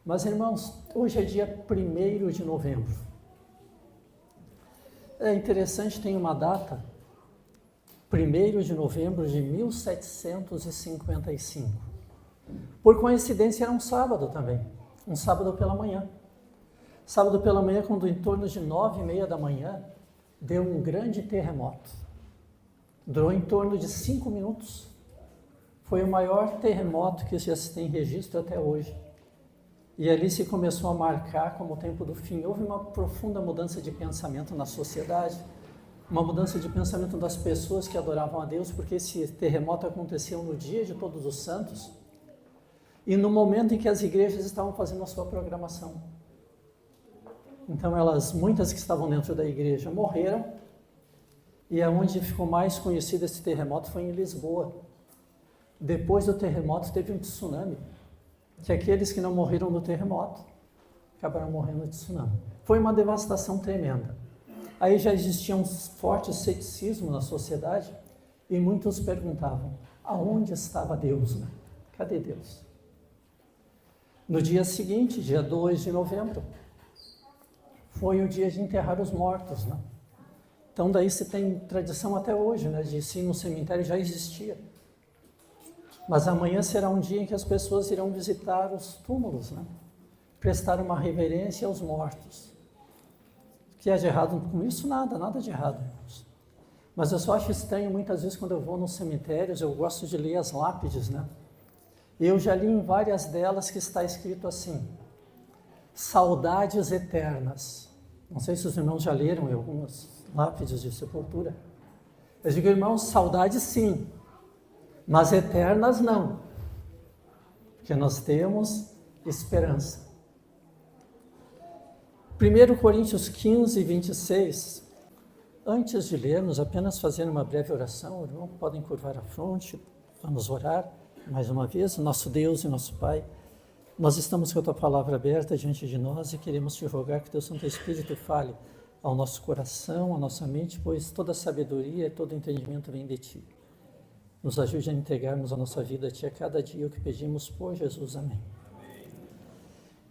Mas, irmãos, hoje é dia 1º de novembro. É interessante, tem uma data, 1º de novembro de 1755. Por coincidência, era um sábado também, um sábado pela manhã. Sábado pela manhã, quando em torno de 9h30 da manhã, deu um grande terremoto. Durou em torno de 5 minutos. Foi o maior terremoto que já se tem registro até hoje. E ali se começou a marcar como o tempo do fim. Houve uma profunda mudança de pensamento na sociedade, uma mudança de pensamento das pessoas que adoravam a Deus, porque esse terremoto aconteceu no dia de Todos os Santos e no momento em que as igrejas estavam fazendo a sua programação. Então muitas que estavam dentro da igreja morreram, e aonde ficou mais conhecido esse terremoto foi em Lisboa. Depois do terremoto teve um tsunami, que aqueles que não morreram no terremoto acabaram morrendo de tsunami. Foi uma devastação tremenda. Aí já existia um forte ceticismo na sociedade e muitos perguntavam, aonde estava Deus, né? Cadê Deus? No dia seguinte, dia 2 de novembro, foi o dia de enterrar os mortos, né? Então daí se tem tradição até hoje, né? De se no cemitério já existia. Mas amanhã será um dia em que as pessoas irão visitar os túmulos, né? Prestar uma reverência aos mortos. O que é de errado com isso? Nada de errado, irmãos. Mas eu só acho estranho muitas vezes quando eu vou nos cemitérios, eu gosto de ler as lápides, né? E eu já li em várias delas que está escrito assim, saudades eternas. Não sei se os irmãos já leram em algumas lápides de sepultura. Eu digo, irmãos, saudades sim, mas eternas não, porque nós temos esperança. 1 Coríntios 15, 26, antes de lermos, apenas fazer uma breve oração, irmão, podem curvar a fronte, vamos orar mais uma vez. Nosso Deus e nosso Pai, nós estamos com a Tua palavra aberta diante de nós e queremos Te rogar que Teu Santo Espírito fale ao nosso coração, à nossa mente, pois toda sabedoria e todo entendimento vem de Ti. Nos ajude a entregarmos a nossa vida a Ti a cada dia, o que pedimos por Jesus. Amém.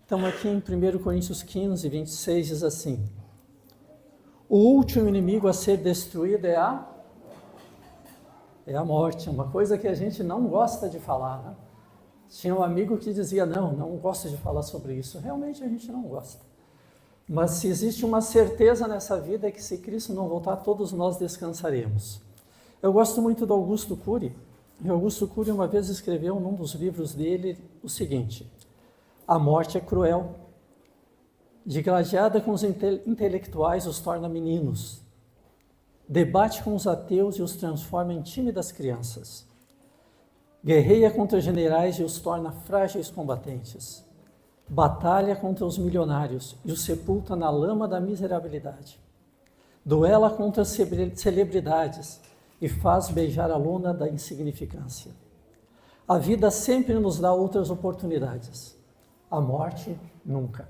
Então aqui em 1 Coríntios 15, 26 diz assim, o último inimigo a ser destruído é a morte, uma coisa que a gente não gosta de falar, né? Tinha um amigo que dizia, não gosto de falar sobre isso. Realmente a gente não gosta. Mas se existe uma certeza nessa vida é que se Cristo não voltar, todos nós descansaremos. Eu gosto muito do Augusto Cury. E Augusto Cury uma vez escreveu num dos livros dele o seguinte, a morte é cruel, digladiada com os intelectuais os torna meninos, debate com os ateus e os transforma em tímidas crianças, guerreia contra generais e os torna frágeis combatentes, batalha contra os milionários e os sepulta na lama da miserabilidade, duela contra as celebridades e faz beijar a lona da insignificância. A vida sempre nos dá outras oportunidades, a morte nunca.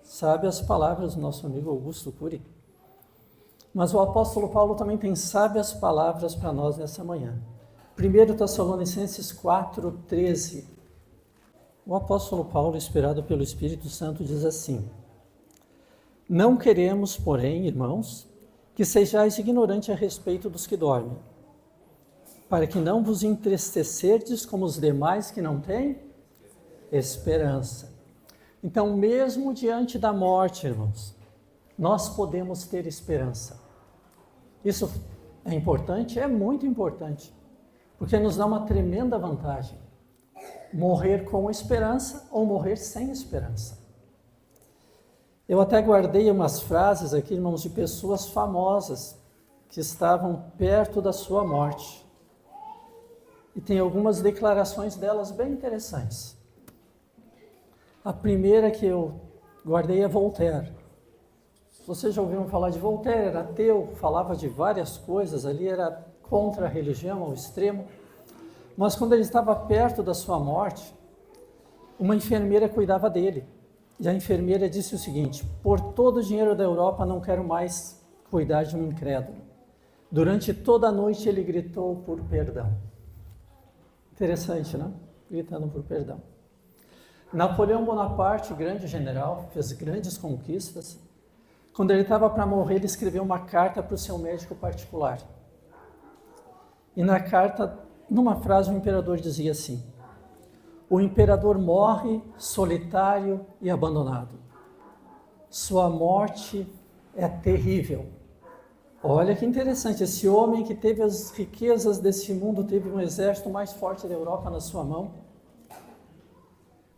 Sabe as palavras do nosso amigo Augusto Cury? Mas o apóstolo Paulo também tem sábias palavras para nós nessa manhã. 1 Tessalonicenses 4:13. O apóstolo Paulo, inspirado pelo Espírito Santo, diz assim, não queremos, porém, irmãos, que sejais ignorantes a respeito dos que dormem, para que não vos entristecerdes como os demais que não têm esperança. Então, mesmo diante da morte, irmãos, nós podemos ter esperança. Isso é importante? É muito importante, porque nos dá uma tremenda vantagem. Morrer com esperança ou morrer sem esperança. Eu até guardei umas frases aqui, irmãos, de pessoas famosas que estavam perto da sua morte. E tem algumas declarações delas bem interessantes. A primeira que eu guardei é Voltaire. Vocês já ouviram falar de Voltaire? Era ateu, falava de várias coisas ali, era contra a religião ao extremo. Mas quando ele estava perto da sua morte, uma enfermeira cuidava dele. E a enfermeira disse o seguinte, por todo o dinheiro da Europa não quero mais cuidar de um incrédulo. Durante toda a noite ele gritou por perdão. Interessante, né? Gritando por perdão. Napoleão Bonaparte, grande general, fez grandes conquistas. Quando ele estava para morrer, ele escreveu uma carta para o seu médico particular. E na carta, numa frase, o imperador dizia assim: o imperador morre solitário e abandonado. Sua morte é terrível. Olha que interessante, esse homem que teve as riquezas desse mundo, teve um exército mais forte da Europa na sua mão.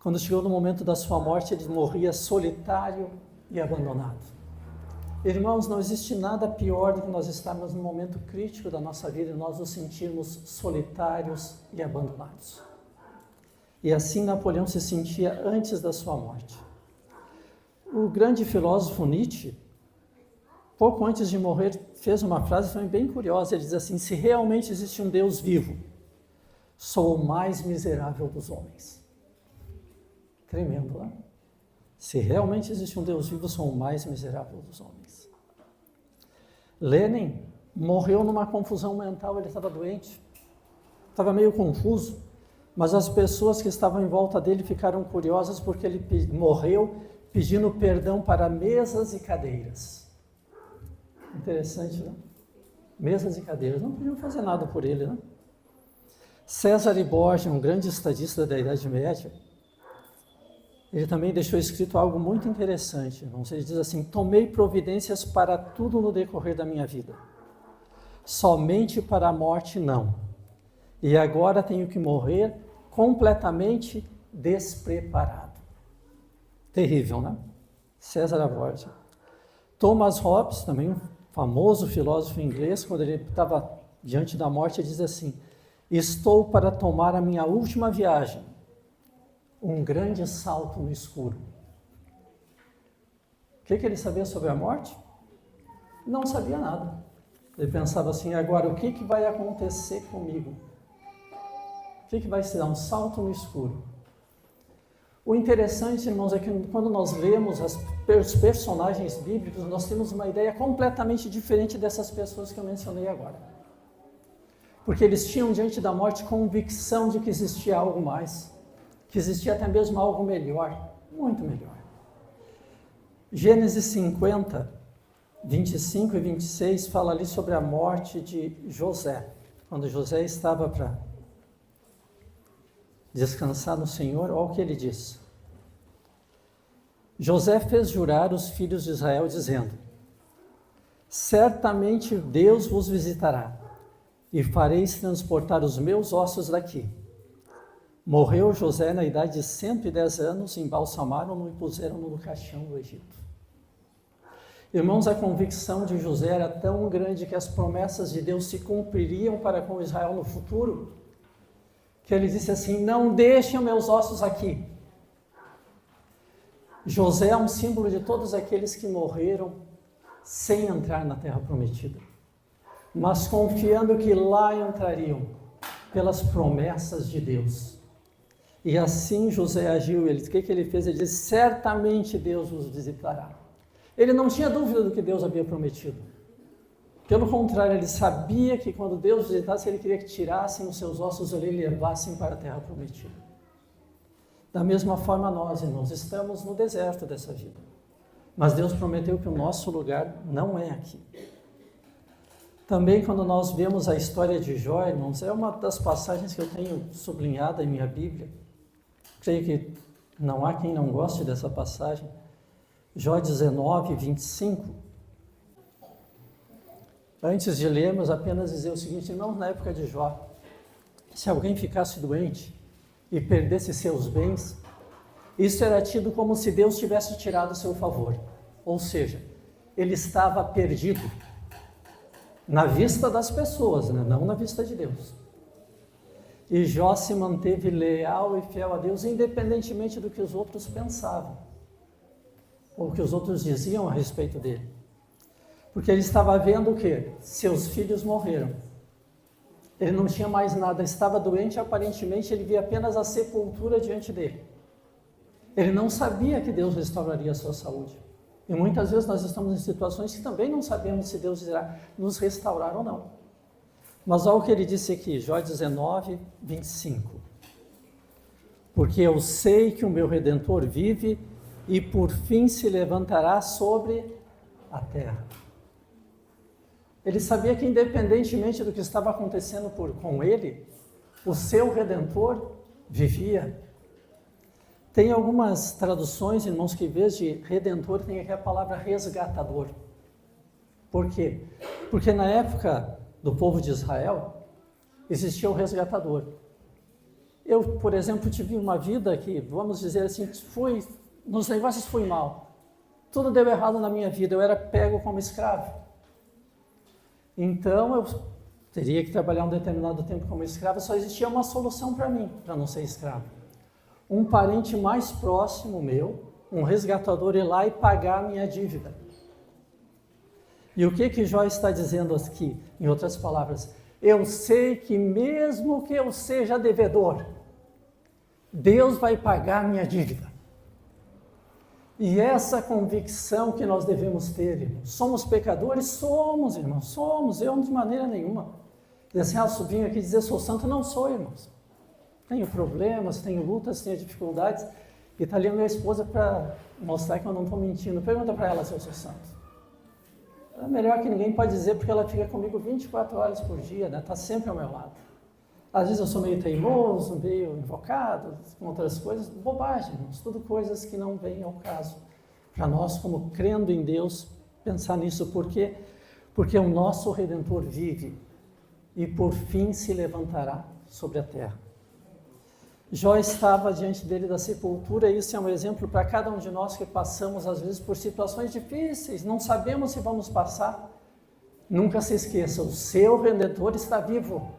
Quando chegou no momento da sua morte, ele morria solitário e abandonado. Irmãos, não existe nada pior do que nós estarmos num momento crítico da nossa vida e nós nos sentirmos solitários e abandonados. E assim Napoleão se sentia antes da sua morte. O grande filósofo Nietzsche, pouco antes de morrer, fez uma frase também bem curiosa. Ele diz assim: se realmente existe um Deus vivo, sou o mais miserável dos homens. Tremendo, né? Se realmente existe um Deus vivo, sou o mais miserável dos homens. Lenin morreu numa confusão mental, ele estava doente, estava meio confuso, mas as pessoas que estavam em volta dele ficaram curiosas porque ele morreu pedindo perdão para mesas e cadeiras. Interessante, né? Mesas e cadeiras, não podiam fazer nada por ele, né? César Borgia, um grande estadista da Idade Média, ele também deixou escrito algo muito interessante. Ele diz assim: tomei providências para tudo no decorrer da minha vida, somente para a morte não. E agora tenho que morrer completamente despreparado. Terrível, né? César Borgia. Thomas Hobbes, também um famoso filósofo inglês, quando ele estava diante da morte, ele diz assim: estou para tomar a minha última viagem, um grande salto no escuro. O que ele sabia sobre a morte? Não sabia nada. Ele pensava assim: agora o que vai acontecer comigo? O que vai se dar? Um salto no escuro. O interessante, irmãos, é que quando nós lemos os personagens bíblicos, nós temos uma ideia completamente diferente dessas pessoas que eu mencionei agora. Porque eles tinham diante da morte convicção de que existia algo mais, que existia até mesmo algo melhor, muito melhor. Gênesis 50, 25 e 26 fala ali sobre a morte de José. Quando José estava para descansar no Senhor, olha o que ele diz. José fez jurar os filhos de Israel, dizendo: certamente Deus vos visitará, e fareis transportar os meus ossos daqui. Morreu José na idade de 110 anos, embalsamaram-no e puseram-no no caixão do Egito. Irmãos, a convicção de José era tão grande que as promessas de Deus se cumpririam para com Israel no futuro, que ele disse assim: não deixem meus ossos aqui. José é um símbolo de todos aqueles que morreram sem entrar na terra prometida, mas confiando que lá entrariam pelas promessas de Deus. E assim José agiu. O que ele fez? Ele disse: certamente Deus os visitará. Ele não tinha dúvida do que Deus havia prometido. Pelo contrário, ele sabia que quando Deus visitasse, ele queria que tirassem os seus ossos ali e levassem para a terra prometida. Da mesma forma nós, irmãos, estamos no deserto dessa vida. Mas Deus prometeu que o nosso lugar não é aqui. Também quando nós vemos a história de Jó, irmãos, é uma das passagens que eu tenho sublinhada em minha Bíblia. Creio que não há quem não goste dessa passagem. Jó 19, 25. Antes de lermos, apenas dizer o seguinte, irmãos, na época de Jó, se alguém ficasse doente e perdesse seus bens, isso era tido como se Deus tivesse tirado o seu favor. Ou seja, ele estava perdido na vista das pessoas, né? Não na vista de Deus. E Jó se manteve leal e fiel a Deus, independentemente do que os outros pensavam, ou o que os outros diziam a respeito dele. Porque ele estava vendo o quê? Seus filhos morreram. Ele não tinha mais nada, estava doente, aparentemente ele via apenas a sepultura diante dele. Ele não sabia que Deus restauraria a sua saúde. E muitas vezes nós estamos em situações que também não sabemos se Deus irá nos restaurar ou não. Mas olha o que ele disse aqui, Jó 19, 25. porque eu sei que o meu Redentor vive e por fim se levantará sobre a terra. Ele sabia que independentemente do que estava acontecendo com ele, o seu Redentor vivia. Tem algumas traduções, irmãos, que em vez de Redentor tem aqui a palavra resgatador. Por quê? Porque na época do povo de Israel, existia o resgatador. Eu, por exemplo, tive uma vida que, vamos dizer assim, nos negócios fui mal. Tudo deu errado na minha vida, eu era pego como escravo. Então, eu teria que trabalhar um determinado tempo como escravo, só existia uma solução para mim, para não ser escravo. Um parente mais próximo meu, um resgatador, ir lá e pagar a minha dívida. E o que Jó está dizendo aqui, em outras palavras? Eu sei que mesmo que eu seja devedor, Deus vai pagar a minha dívida. E essa convicção que nós devemos ter, irmãos. Somos pecadores? Somos, irmãos, somos. Eu de maneira nenhuma. Dizer assim, vim aqui dizer sou santo, não sou, irmãos. Tenho problemas, tenho lutas, tenho dificuldades. E está ali a minha esposa para mostrar que eu não estou mentindo. Pergunta para ela se eu sou santo. É melhor que ninguém pode dizer, porque ela fica comigo 24 horas por dia, né? Está sempre ao meu lado. Às vezes eu sou meio teimoso, meio invocado, com outras coisas, bobagem, irmãos, tudo coisas que não vêm ao caso. Para nós, como crendo em Deus, pensar nisso, por quê? Porque o nosso Redentor vive e por fim se levantará sobre a terra. Jó estava diante dele da sepultura, e isso é um exemplo para cada um de nós que passamos, às vezes, por situações difíceis, não sabemos se vamos passar. Nunca se esqueça, o seu Redentor está vivo,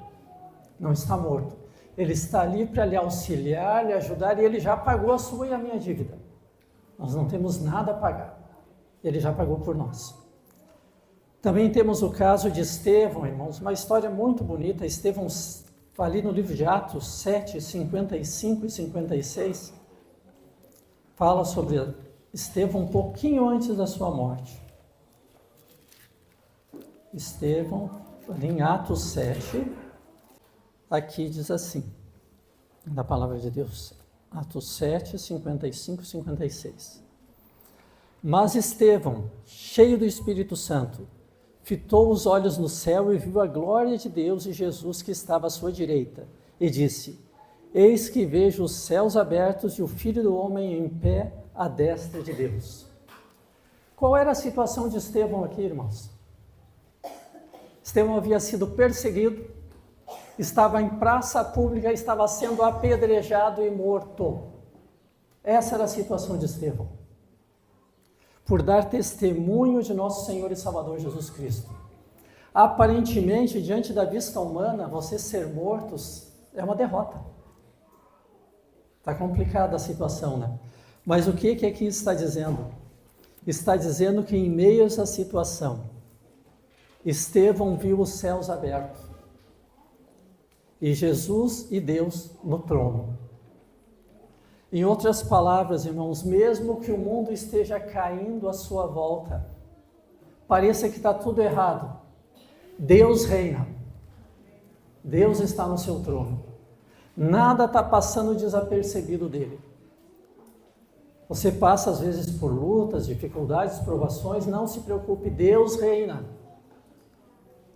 não está morto. Ele está ali para lhe auxiliar, lhe ajudar, e ele já pagou a sua e a minha dívida. Nós não temos nada a pagar, ele já pagou por nós. Também temos o caso de Estevão, irmãos, uma história muito bonita. Estevão, ali no livro de Atos 7, 55 e 56, fala sobre Estevão um pouquinho antes da sua morte. Estevão, ali em Atos 7, aqui diz assim, na palavra de Deus, Atos 7, 55 e 56. Mas Estevão, cheio do Espírito Santo, fitou os olhos no céu e viu a glória de Deus e Jesus que estava à sua direita, e disse: Eis que vejo os céus abertos e o Filho do Homem em pé à destra de Deus. Qual era a situação de Estevão aqui, irmãos? Estevão havia sido perseguido, estava em praça pública, estava sendo apedrejado e morto. Essa era a situação de Estevão. Por dar testemunho de nosso Senhor e Salvador Jesus Cristo. Aparentemente, diante da vista humana, você ser mortos é uma derrota. Está complicada a situação, né? Mas o que aqui está dizendo? Está dizendo que em meio a essa situação, Estevão viu os céus abertos. E Jesus e Deus no trono. Em outras palavras, irmãos, mesmo que o mundo esteja caindo à sua volta, pareça que está tudo errado, Deus reina, Deus está no seu trono, nada está passando desapercebido dele. Você passa às vezes por lutas, dificuldades, provações, não se preocupe, Deus reina,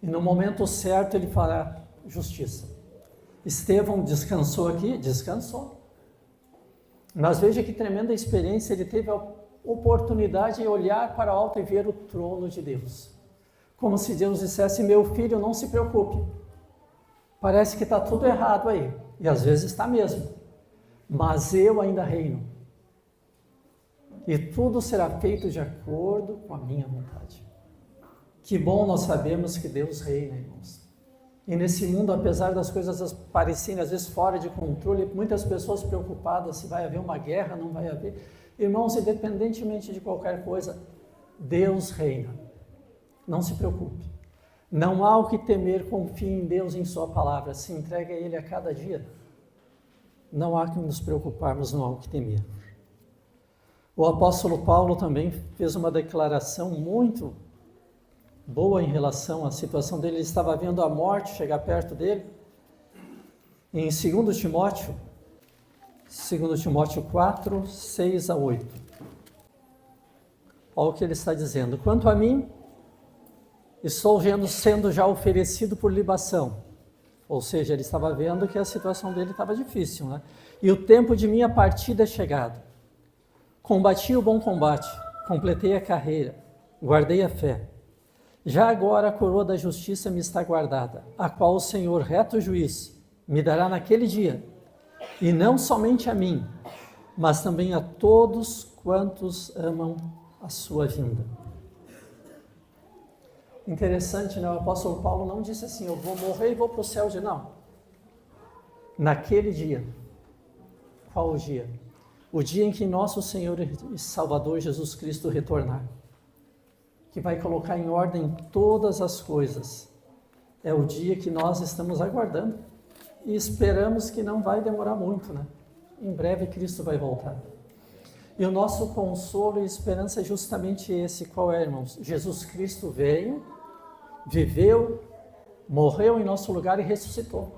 e no momento certo ele fará justiça. Estevão descansou aqui? Descansou. Mas veja que tremenda experiência, ele teve a oportunidade de olhar para o alto e ver o trono de Deus. Como se Deus dissesse: meu filho, não se preocupe. Parece que está tudo errado aí, e às vezes está mesmo, mas eu ainda reino. E tudo será feito de acordo com a minha vontade. Que bom nós sabemos que Deus reina, irmãos. E nesse mundo, apesar das coisas parecerem às vezes fora de controle, muitas pessoas preocupadas se vai haver uma guerra, não vai haver. Irmãos, independentemente de qualquer coisa, Deus reina. Não se preocupe. Não há o que temer, confie em Deus e em sua palavra. Se entregue a Ele a cada dia. Não há que nos preocuparmos, não há o que temer. O apóstolo Paulo também fez uma declaração muito boa em relação à situação dele. Ele estava vendo a morte chegar perto dele. Em 2 Timóteo, 2 Timóteo 4, 6 a 8. Olha o que ele está dizendo. Quanto a mim, estou sendo já oferecido por libação. Ou seja, ele estava vendo que a situação dele estava difícil, né? E o tempo de minha partida é chegado. Combati o bom combate, completei a carreira, guardei a fé. Já agora a coroa da justiça me está guardada, a qual o Senhor, reto juiz, me dará naquele dia. E não somente a mim, mas também a todos quantos amam a sua vinda. Interessante, né? O apóstolo Paulo não disse assim, eu vou morrer e vou para o céu de não. Naquele dia. Qual o dia? O dia em que nosso Senhor e Salvador Jesus Cristo retornar. Que vai colocar em ordem todas as coisas. É o dia que nós estamos aguardando. E esperamos que não vai demorar muito, né? Em breve Cristo vai voltar. E o nosso consolo e esperança é justamente esse. Qual é, irmãos? Jesus Cristo veio, viveu, morreu em nosso lugar e ressuscitou.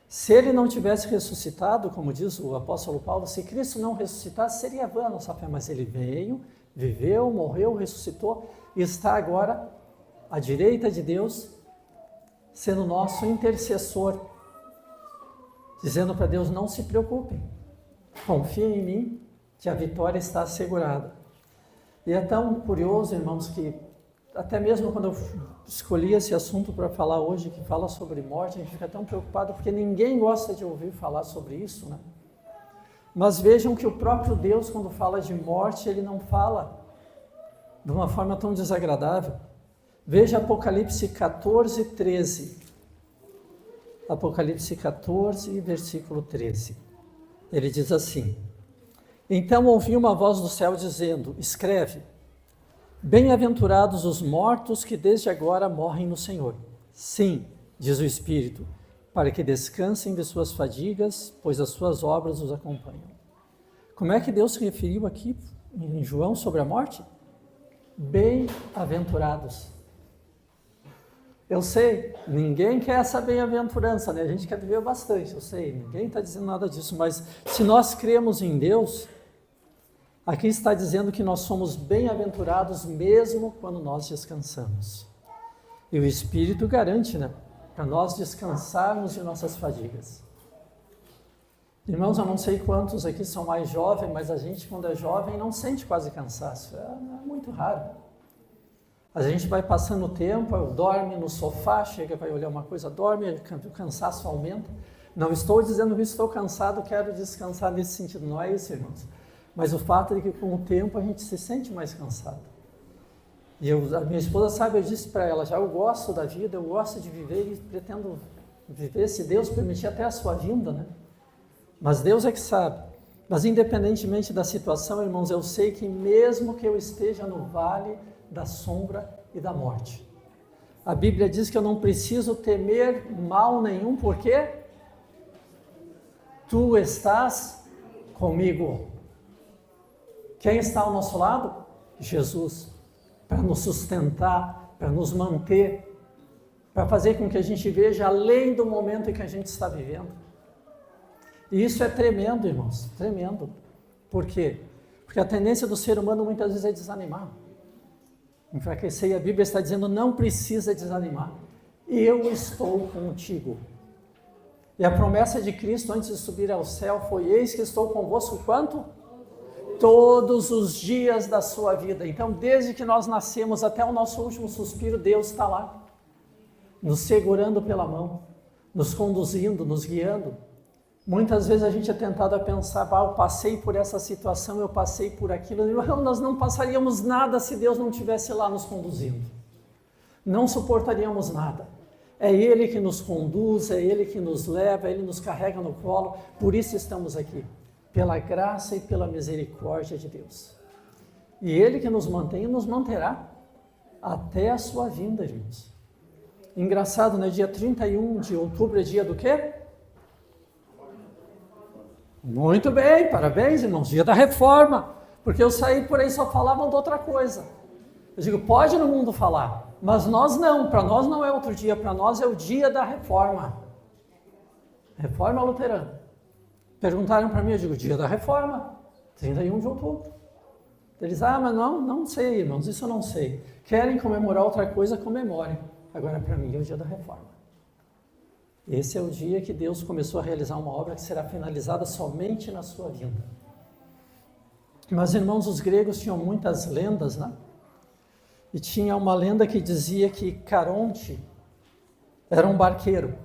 Se ele não tivesse ressuscitado, como diz o apóstolo Paulo, se Cristo não ressuscitasse, seria vã a nossa fé. Mas ele veio, viveu, morreu, ressuscitou e está agora à direita de Deus, sendo nosso intercessor, dizendo para Deus, não se preocupem, confiem em mim, que a vitória está assegurada. E é tão curioso, irmãos, que até mesmo quando eu escolhi esse assunto para falar hoje, que fala sobre morte, a gente fica tão preocupado, porque ninguém gosta de ouvir falar sobre isso, né? Mas vejam que o próprio Deus, quando fala de morte, ele não fala de uma forma tão desagradável. Veja Apocalipse 14, 13. Apocalipse 14, versículo 13. Ele diz assim: então ouvi uma voz do céu dizendo, escreve, bem-aventurados os mortos que desde agora morrem no Senhor. Sim, diz o Espírito, para que descansem de suas fadigas, pois as suas obras os acompanham. Como é que Deus se referiu aqui em João sobre a morte? Bem-aventurados. Eu sei, ninguém quer essa bem-aventurança, né? A gente quer viver bastante, eu sei, ninguém está dizendo nada disso, mas se nós cremos em Deus, aqui está dizendo que nós somos bem-aventurados mesmo quando nós descansamos. E o Espírito garante, né? Para nós descansarmos de nossas fadigas. Irmãos, eu não sei quantos aqui são mais jovens, mas a gente quando é jovem não sente quase cansaço, é muito raro. A gente vai passando o tempo, dorme no sofá, chega, vai olhar uma coisa, dorme, o cansaço aumenta. Não estou dizendo que estou cansado, quero descansar nesse sentido, não é isso, irmãos. Mas o fato é que com o tempo a gente se sente mais cansado. E a minha esposa sabe, eu disse para ela já, eu gosto da vida, eu gosto de viver e pretendo viver, se Deus permitir, até a sua vinda, né? Mas Deus é que sabe. Mas independentemente da situação, irmãos, eu sei que mesmo que eu esteja no vale da sombra e da morte, a Bíblia diz que eu não preciso temer mal nenhum, porque tu estás comigo. Quem está ao nosso lado? Jesus, para nos sustentar, para nos manter, para fazer com que a gente veja além do momento em que a gente está vivendo. E isso é tremendo, irmãos, tremendo. Por quê? Porque a tendência do ser humano muitas vezes é desanimar, enfraquecer, e a Bíblia está dizendo, não precisa desanimar, eu estou contigo. E a promessa de Cristo antes de subir ao céu foi, eis que estou convosco, quanto? Todos os dias da sua vida. Então, desde que nós nascemos até o nosso último suspiro, Deus está lá, nos segurando pela mão, nos conduzindo, nos guiando. Muitas vezes a gente é tentado a pensar, eu passei por essa situação, eu passei por aquilo. Nós não passaríamos nada se Deus não estivesse lá nos conduzindo. Não suportaríamos nada. É Ele que nos conduz, é Ele que nos leva, Ele nos carrega no colo. Por isso estamos aqui, pela graça e pela misericórdia de Deus. E Ele que nos mantém e nos manterá até a sua vinda, irmãos. Engraçado, né? Dia 31 de outubro é dia do quê? Muito bem, parabéns, irmãos, dia da reforma, porque eu saí por aí só falavam de outra coisa. Eu digo, pode no mundo falar, mas nós não, para nós não é outro dia, para nós é o dia da reforma. Reforma luterana. Perguntaram para mim, eu digo, dia da reforma, 31 de outubro. Eles, mas não sei, irmãos, isso eu não sei. Querem comemorar outra coisa, comemorem. Agora, para mim, é o dia da reforma. Esse é o dia que Deus começou a realizar uma obra que será finalizada somente na sua vinda. Mas, irmãos, os gregos tinham muitas lendas, né? E tinha uma lenda que dizia que Caronte era um barqueiro.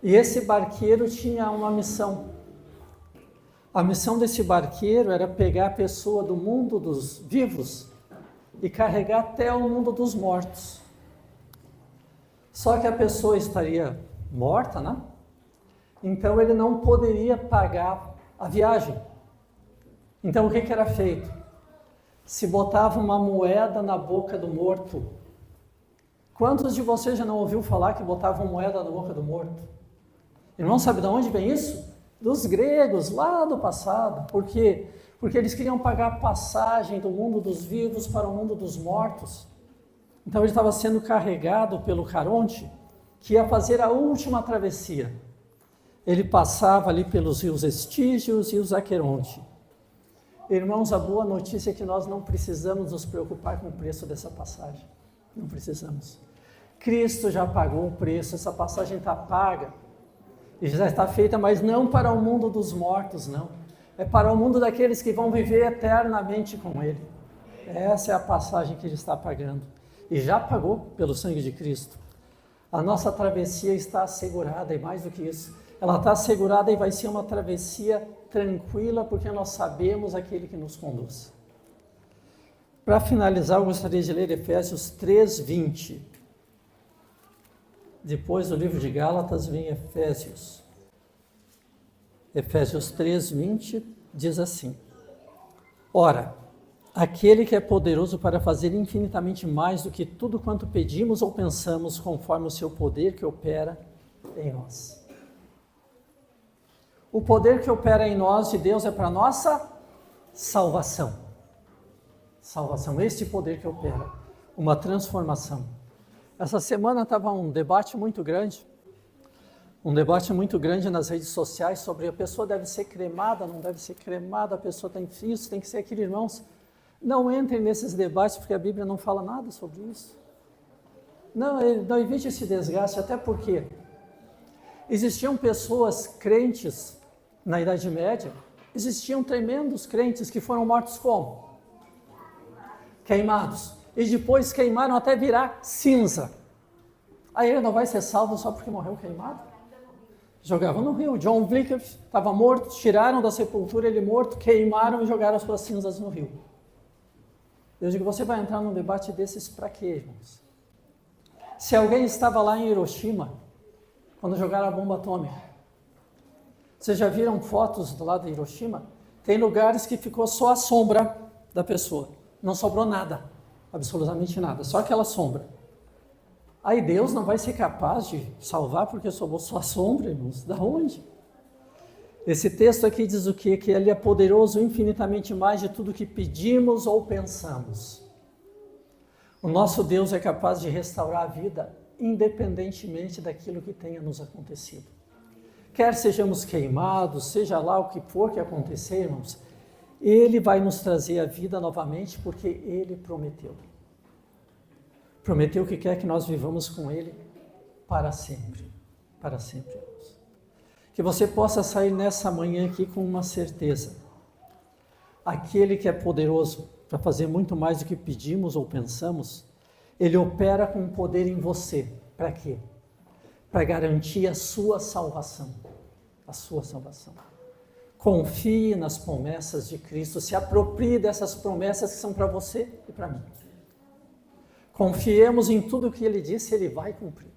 E esse barqueiro tinha uma missão. A missão desse barqueiro era pegar a pessoa do mundo dos vivos e carregar até o mundo dos mortos. Só que a pessoa estaria morta, né? Então ele não poderia pagar a viagem. Então o que era feito? Se botava uma moeda na boca do morto. Quantos de vocês já não ouviu falar que botavam moeda na boca do morto? Irmão, sabe de onde vem isso? Dos gregos, lá do passado. Por quê? Porque eles queriam pagar a passagem do mundo dos vivos para o mundo dos mortos. Então ele estava sendo carregado pelo Caronte, que ia fazer a última travessia. Ele passava ali pelos rios Estígios e os Aqueronte. Irmãos, a boa notícia é que nós não precisamos nos preocupar com o preço dessa passagem. Não precisamos. Cristo já pagou o preço, essa passagem está paga. E já está feita, mas não para o mundo dos mortos, não. É para o mundo daqueles que vão viver eternamente com Ele. Essa é a passagem que Ele está pagando. E já pagou pelo sangue de Cristo. A nossa travessia está assegurada, e mais do que isso, ela está assegurada e vai ser uma travessia tranquila, porque nós sabemos aquele que nos conduz. Para finalizar, eu gostaria de ler Efésios 3:20. Depois do livro de Gálatas vem Efésios. Efésios 3:20 diz assim: Ora, aquele que é poderoso para fazer infinitamente mais do que tudo quanto pedimos ou pensamos, conforme o seu poder que opera em nós. O poder que opera em nós de Deus é para nossa salvação. Salvação, este poder que opera, uma transformação. Essa semana estava um debate muito grande nas redes sociais sobre a pessoa deve ser cremada, não deve ser cremada, a pessoa tem isso, tem que ser aquilo, irmãos. Não entrem nesses debates, porque a Bíblia não fala nada sobre isso. Não evite esse desgaste, até porque existiam pessoas crentes na Idade Média, existiam tremendos crentes que foram mortos como? Queimados. E depois queimaram até virar cinza. Aí ele não vai ser salvo só porque morreu queimado? Jogavam no rio. John Wycliffe estava morto, tiraram da sepultura ele morto, queimaram e jogaram as suas cinzas no rio. Eu digo, você vai entrar num debate desses para quê, irmãos? Se alguém estava lá em Hiroshima, quando jogaram a bomba atômica, vocês já viram fotos do lado de Hiroshima? Tem lugares que ficou só a sombra da pessoa, não sobrou nada, absolutamente nada, só aquela sombra. Aí Deus não vai ser capaz de salvar porque sobrou só a sombra, irmãos? Da onde? Esse texto aqui diz o quê? Que Ele é poderoso infinitamente mais de tudo que pedimos ou pensamos. O nosso Deus é capaz de restaurar a vida independentemente daquilo que tenha nos acontecido. Quer sejamos queimados, seja lá o que for que acontecer, irmãos, Ele vai nos trazer a vida novamente porque Ele prometeu. Prometeu que quer que nós vivamos com Ele para sempre. Para sempre, irmãos. Que você possa sair nessa manhã aqui com uma certeza. Aquele que é poderoso para fazer muito mais do que pedimos ou pensamos, Ele opera com poder em você. Para quê? Para garantir a sua salvação. A sua salvação. Confie nas promessas de Cristo. Se aproprie dessas promessas que são para você e para mim. Confiemos em tudo que Ele disse, Ele vai cumprir.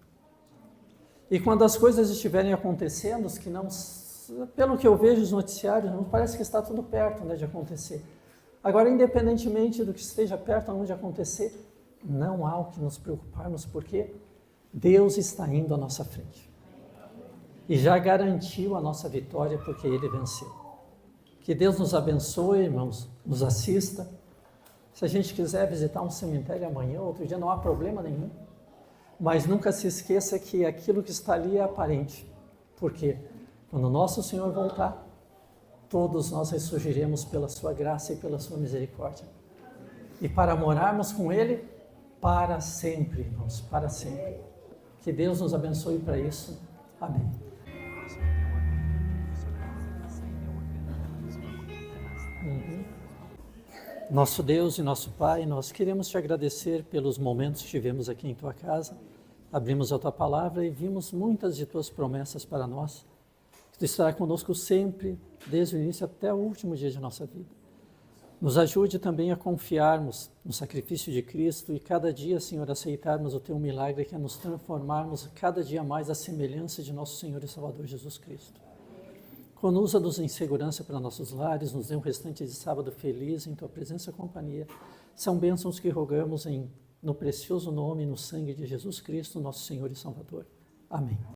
E quando as coisas estiverem acontecendo, que não, pelo que eu vejo nos noticiários, não parece que está tudo perto, né, de acontecer. Agora, independentemente do que esteja perto ou não de acontecer, não há o que nos preocuparmos, porque Deus está indo à nossa frente. E já garantiu a nossa vitória, porque Ele venceu. Que Deus nos abençoe, irmãos, nos assista. Se a gente quiser visitar um cemitério amanhã, outro dia, não há problema nenhum. Mas nunca se esqueça que aquilo que está ali é aparente. Por quê? Quando nosso Senhor voltar, todos nós ressurgiremos pela sua graça e pela sua misericórdia. E para morarmos com Ele para sempre, irmãos, para sempre. Que Deus nos abençoe para isso. Amém. Nosso Deus e nosso Pai, nós queremos te agradecer pelos momentos que tivemos aqui em tua casa. Abrimos a tua palavra e vimos muitas de tuas promessas para nós. Que tu estará conosco sempre, desde o início até o último dia de nossa vida. Nos ajude também a confiarmos no sacrifício de Cristo e cada dia, Senhor, aceitarmos o teu milagre, que é nos transformarmos cada dia mais à semelhança de nosso Senhor e Salvador Jesus Cristo. Conduza-nos em segurança para nossos lares, nos dê um restante de sábado feliz em tua presença e companhia. São bênçãos que rogamos no precioso nome e no sangue de Jesus Cristo, nosso Senhor e Salvador. Amém.